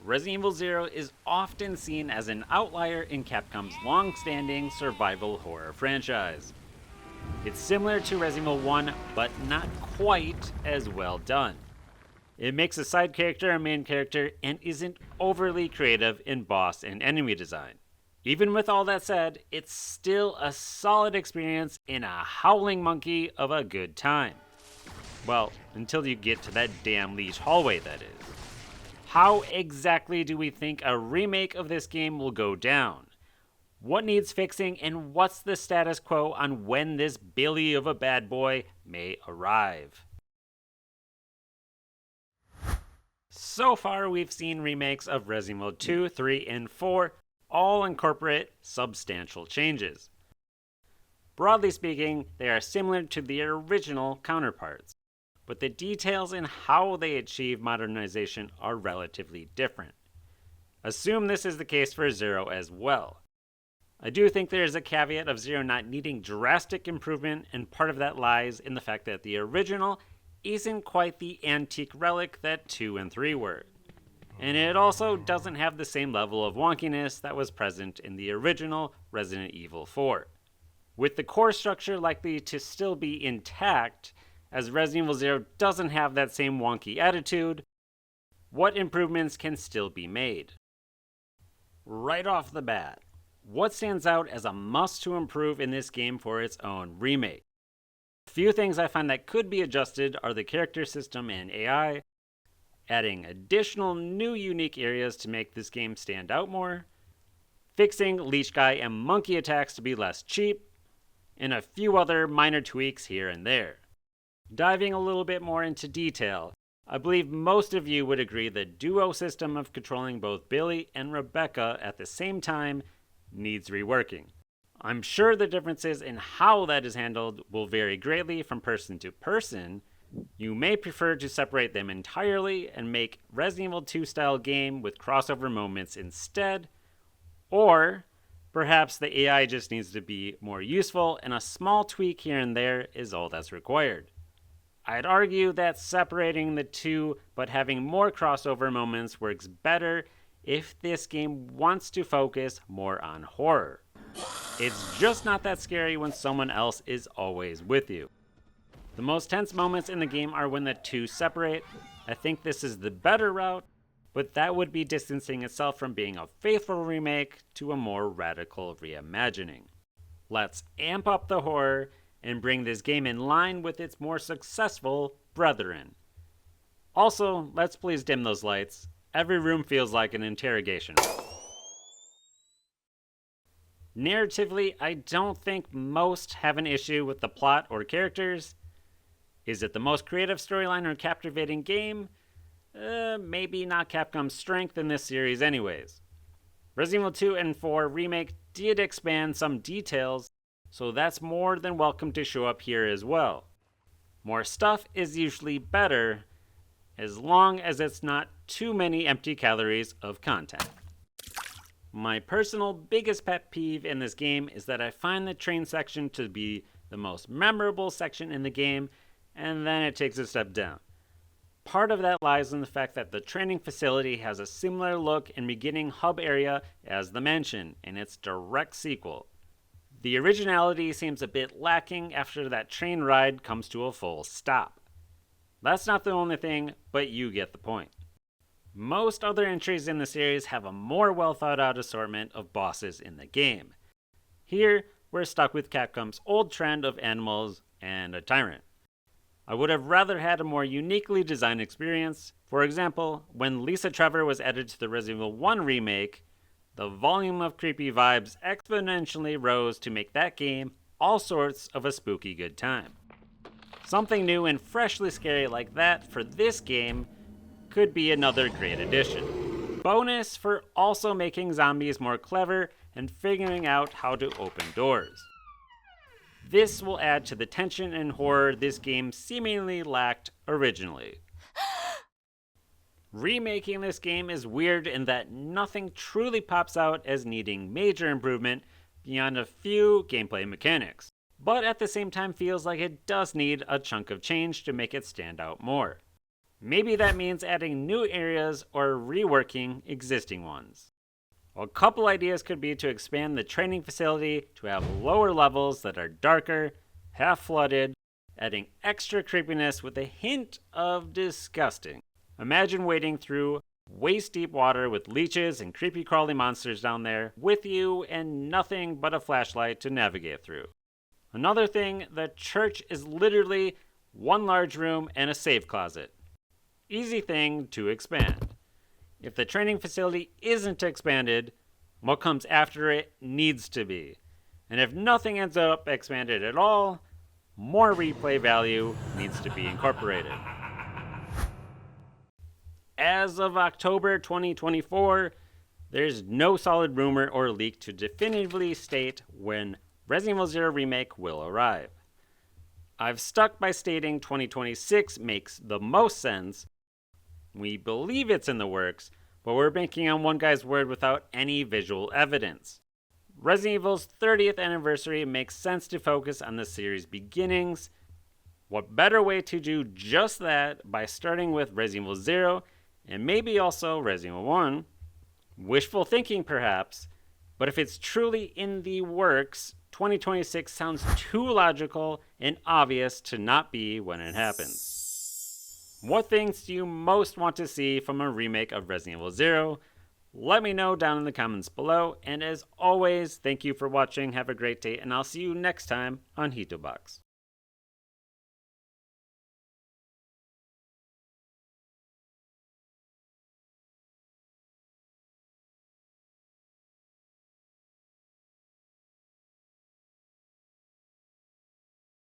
Resident Evil 0 is often seen as an outlier in Capcom's long-standing survival horror franchise. It's similar to Resident Evil 1, but not quite as well done. It makes a side character a main character and isn't overly creative in boss and enemy design. Even with all that said, it's still a solid experience and a howling monkey of a good time. Well, until you get to that damn leash hallway, that is. How exactly do we think a remake of this game will go down? What needs fixing, and what's the status quo on when this Billy of a bad boy may arrive? So far, we've seen remakes of Resident Evil 2, 3, and 4 all incorporate substantial changes. Broadly speaking, they are similar to the original counterparts, but the details in how they achieve modernization are relatively different. Assume this is the case for Zero as well. I do think there is a caveat of Zero not needing drastic improvement, and part of that lies in the fact that the original isn't quite the antique relic that 2 and 3 were. And it also doesn't have the same level of wonkiness that was present in the original Resident Evil 4. With the core structure likely to still be intact, as Resident Evil 0 doesn't have that same wonky attitude, what improvements can still be made? Right off the bat, what stands out as a must to improve in this game for its own remake? A few things I find that could be adjusted are the character system and AI, adding additional new unique areas to make this game stand out more, fixing leech guy and monkey attacks to be less cheap, and a few other minor tweaks here and there. Diving a little bit more into detail, I believe most of you would agree the duo system of controlling both Billy and Rebecca at the same time needs reworking. I'm sure the differences in how that is handled will vary greatly from person to person. You may prefer to separate them entirely and make Resident Evil 2 style game with crossover moments instead, or perhaps the AI just needs to be more useful and a small tweak here and there is all that's required. I'd argue that separating the two but having more crossover moments works better if this game wants to focus more on horror. It's just not that scary when someone else is always with you. The most tense moments in the game are when the two separate. I think this is the better route, but that would be distancing itself from being a faithful remake to a more radical reimagining. Let's amp up the horror and bring this game in line with its more successful brethren. Also, let's please dim those lights. Every room feels like an interrogation. Narratively, I don't think most have an issue with the plot or characters. Is it the most creative storyline or captivating game? Maybe not Capcom's strength in this series anyways. Resident Evil 2 and 4 Remake did expand some details, so that's more than welcome to show up here as well. More stuff is usually better, as long as it's not too many empty calories of content. My personal biggest pet peeve in this game is that I find the train section to be the most memorable section in the game, and then it takes a step down. Part of that lies in the fact that the training facility has a similar look and beginning hub area as the mansion in its direct sequel. The originality seems a bit lacking after that train ride comes to a full stop. That's not the only thing, but you get the point. Most other entries in the series have a more well thought out assortment of bosses in the game. Here, we're stuck with Capcom's old trend of animals and a tyrant. I would have rather had a more uniquely designed experience. For example, when Lisa Trevor was added to the Resident Evil 1 remake, the volume of creepy vibes exponentially rose to make that game all sorts of a spooky good time. Something new and freshly scary like that for this game could be another great addition. Bonus for also making zombies more clever and figuring out how to open doors. This will add to the tension and horror this game seemingly lacked originally. Remaking this game is weird in that nothing truly pops out as needing major improvement beyond a few gameplay mechanics, but at the same time feels like it does need a chunk of change to make it stand out more. Maybe that means adding new areas or reworking existing ones. A couple ideas could be to expand the training facility to have lower levels that are darker, half flooded, adding extra creepiness with a hint of disgusting. Imagine wading through waist deep water with leeches and creepy crawly monsters down there with you and nothing but a flashlight to navigate through. Another thing, the church is literally one large room and a safe closet. Easy thing to expand. If the training facility isn't expanded, what comes after it needs to be. And if nothing ends up expanded at all, more replay value needs to be incorporated. As of October 2024, there's no solid rumor or leak to definitively state when Resident Evil 0 Remake will arrive. I've stuck by stating 2026 makes the most sense. We believe it's in the works, but we're banking on one guy's word without any visual evidence. Resident Evil's 30th anniversary makes sense to focus on the series' beginnings. What better way to do just that by starting with Resident Evil 0 and maybe also Resident Evil 1? Wishful thinking perhaps, but if it's truly in the works, 2026 sounds too logical and obvious to not be when it happens. What things do you most want to see from a remake of Resident Evil 0? Let me know down in the comments below, and as always, thank you for watching, have a great day, and I'll see you next time on Hittobox.